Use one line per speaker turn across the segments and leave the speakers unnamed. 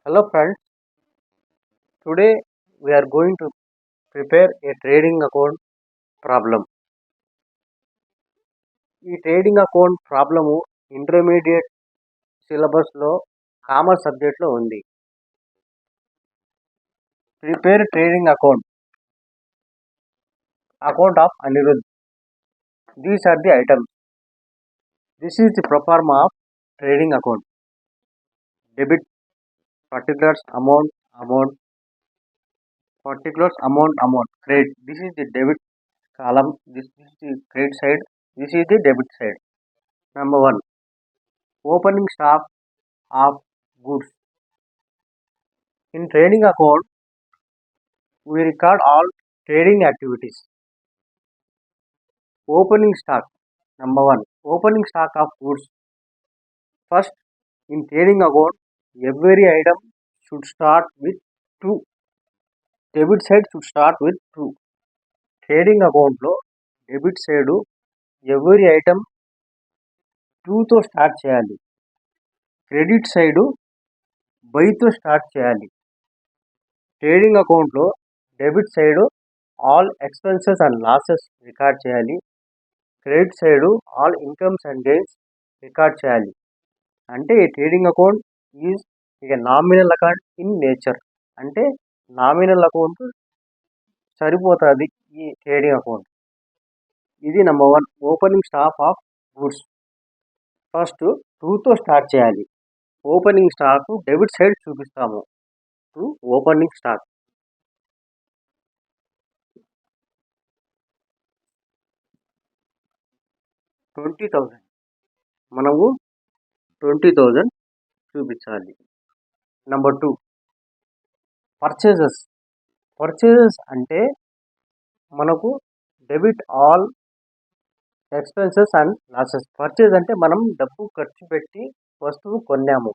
Hello friends, today we are going to prepare a trading account problem. ఈ trading account problem intermediate సిలబస్లో commerce సబ్జెక్ట్లో ఉంది. Prepare trading account of Anirudh. These are the items. This is the proforma of trading account. Debit particulars amount, particulars amount, credit. This is the debit column, this is the credit side, this is the debit side. Number 1, opening stock of goods. In trading account, we record all trading activities. Opening stock. Number 1, opening stock of goods. First, in trading account, every item should start with 2. Debit side should start with 2. Trading అకౌంట్లో debit side every item 2తో start చేయాలి. Credit side బైతో start చేయాలి. Trading అకౌంట్లో debit side all expenses and losses record చేయాలి. Credit side all incomes and gains record చేయాలి. అంటే ఈ ట్రేడింగ్ అకౌంట్ ఈజ్ ఇక నామినల్ అకౌంట్ ఇన్ నేచర్. అంటే నామినల్ అకౌంట్ సరిపోతుంది ఈ ట్రేడింగ్ అకౌంట్. ఇది number 1, opening stock of goods. First 2తో స్టార్ట్ చేయాలి. ఓపెనింగ్ స్టాక్ డెబిట్ సైడ్ చూపిస్తాము. Opening stock 20,000. మనము 20,000 చూపించాలి. Number 2, purchases. పర్చేజెస్ అంటే మనకు debit all expenses and losses. Purchase అంటే మనం డబ్బు ఖర్చు పెట్టి వస్తువు కొన్నాము.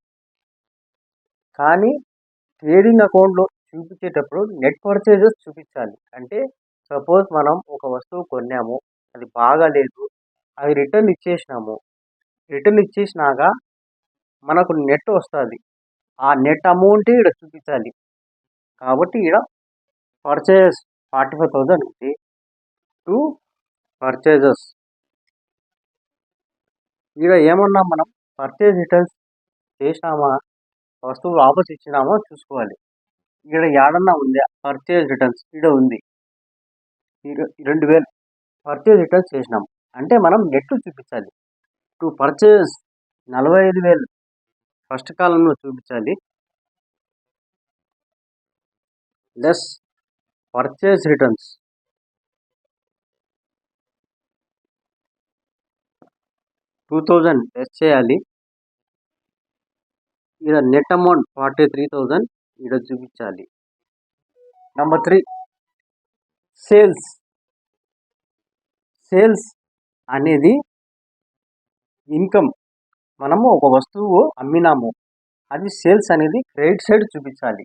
కానీ ట్రేడింగ్ అకౌంట్లో చూపించేటప్పుడు నెట్ పర్చేజెస్ చూపించాలి. అంటే సపోజ్ మనం ఒక వస్తువు కొన్నాము, అది బాగాలేదు, అది రిటర్న్ ఇచ్చేసినాము. రిటర్న్ ఇచ్చేసినాక మనకు నెట్ వస్తుంది. ఆ నెట్ అమౌంటే ఇక్కడ చూపించాలి. కాబట్టి ఇక్కడ పర్చేజెస్ 45,000 ఉంది. 2 పర్చేజెస్. ఇక్కడ ఏమన్నా మనం పర్చేజ్ రిటర్న్స్ చేసినామా, వస్తువు వాపస్ ఇచ్చినామా చూసుకోవాలి. ఇక్కడ ఏడన్నా ఉందా పర్చేజ్ రిటర్న్స్? ఇక్కడ ఉంది. 2,000 పర్చేజ్ రిటర్న్స్ చేసినాం అంటే మనం నెట్ చూపించాలి. 2 పర్చేజ్ 45,000 ఫస్ట్ కాలంలో చూపించాలి. లెస్ పర్చేజ్ రిటర్న్స్ 2,000 లెస్ చేయాలి. ఇక్కడ నెట్ అమౌంట్ 43,000 ఇక్కడ చూపించాలి. Number 3, sales. సేల్స్ అనేది ఇన్కమ్. మనము ఒక వస్తువు అమ్మినాము, అది సేల్స్ అనేది క్రెడిట్ సైడ్ చూపించాలి.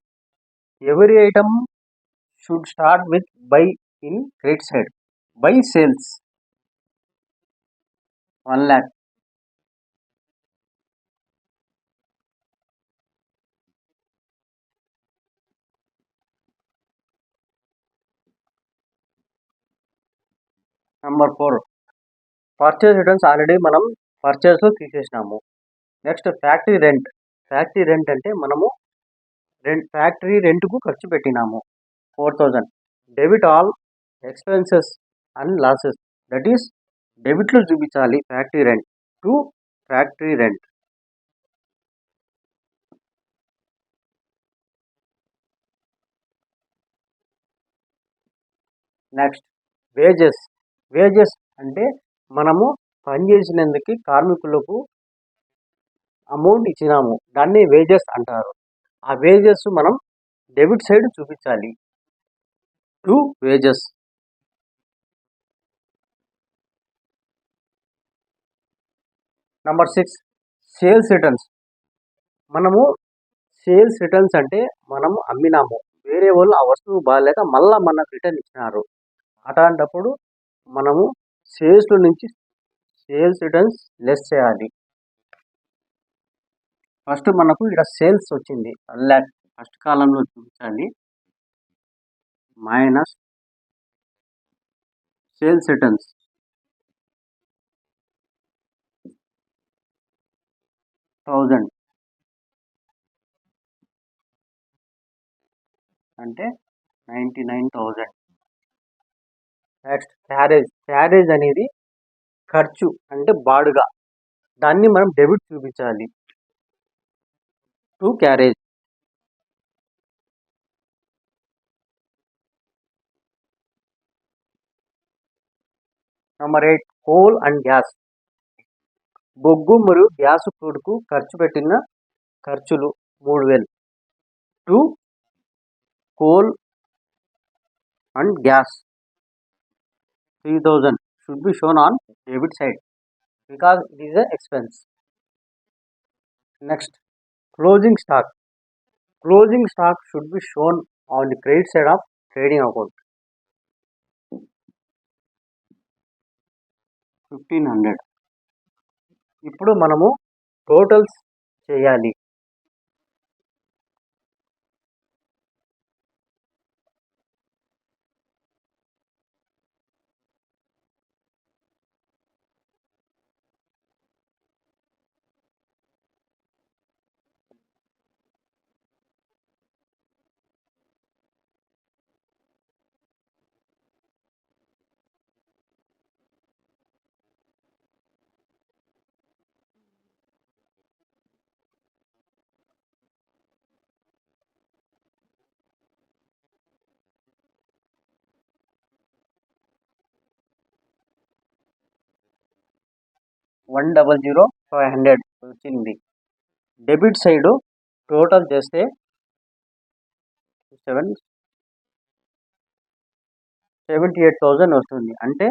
Every item should start with by in credit side. By sales 1 lakh. Number 4, purchase returns already మనం పర్చేజ్లో తీసేసినాము. Next factory rent. Factory rent అంటే మనము ఫ్యాక్టరీ రెంట్కు ఖర్చు పెట్టినాము 4,000. Debit all expenses and losses. That is డెబిట్లో చూపించాలి factory rent. 2 factory rent. Next wages. Wages అంటే మనము పనిచేసినందుకు కార్మికులకు అమౌంట్ ఇచ్చినాము, దాన్ని వేజెస్ అంటారు. ఆ వేజెస్ మనం డెబిట్ సైడ్ చూపించాలి. 2 వేజెస్. Number 6, sales returns. మనము సేల్స్ రిటర్న్స్ అంటే మనం అమ్మినాము, వేరే వాళ్ళు ఆ వస్తువు బాగాలేక మళ్ళీ మనకు రిటర్న్ ఇచ్చినారు. అట్లాంటప్పుడు మనము సేల్స్లో నుంచి సేల్స్ రిటర్న్స్ లెస్ చేయాలి. ఫస్ట్ మనకు ఇక్కడ సేల్స్ వచ్చింది 1 lakh. ఫస్ట్ కాలంలో చూపించాలి. మైనస్ సేల్స్ రిటర్న్స్ థౌజండ్ అంటే 99,000. నెక్స్ట్ క్యారేజ్ అనేది ఖర్చు అంటే బాడుగా, దాన్ని మనం డెబిట్ చూపించాలి to carriage. Number 8 coal and gas. బొగ్గు మరియు గ్యాస్ కొడుకు ఖర్చు పెట్టిన ఖర్చులు 3000 to coal and gas 3000 should be shown on debit side because it is an expense. Next, closing stock. Closing stock should be shown on the credit side of trading account. 1500. ఇప్పుడు మనము totals చేయాలి. $100,500 వచ్చింది. Debit side total చేస్తే 78,000 వస్తుంది. అంటే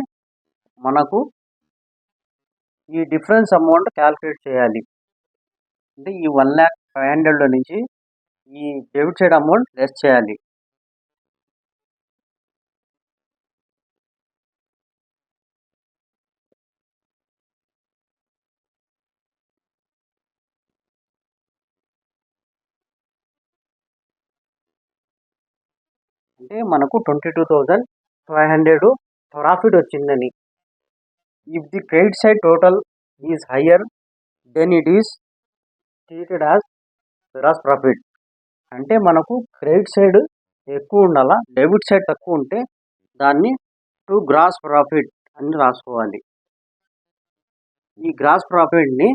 మనకు ఈ difference amount calculate చేయాలి. అంటే ఈ 1,05,00,000 నుంచి ఈ డెబిట్ సైడ్ అమౌంట్ లెస్ చేయాలి. అంటే మనకు 22,500 ప్రాఫిట్ వచ్చిందని. If the credit side total is higher then it is treated as gross profit. అంటే మనకు క్రెడిట్ సైడ్ ఎక్కువ ఉండాలా, డెబిట్ సైడ్ తక్కువ ఉంటే దాన్ని టు గ్రాస్ ప్రాఫిట్ అని రాసుకోవాలి. ఈ గ్రాస్ ప్రాఫిట్ని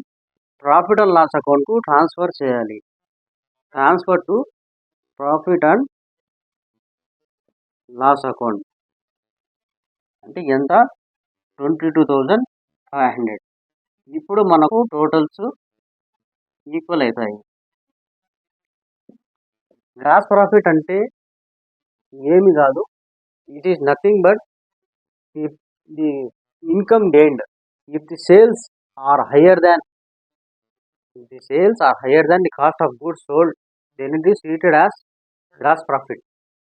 ప్రాఫిట్ అండ్ లాస్ అకౌంట్కు ట్రాన్స్ఫర్ చేయాలి. Transfer to profit and loss account అంటే ఎంత? 22,500. ఇప్పుడు మనకు టోటల్స్ ఈక్వల్ అవుతాయి. గ్రాస్ ప్రాఫిట్ అంటే ఏమి కాదు, it is nothing but the income gained if the sales are higher than the cost of goods sold, then it is treated as gross profit.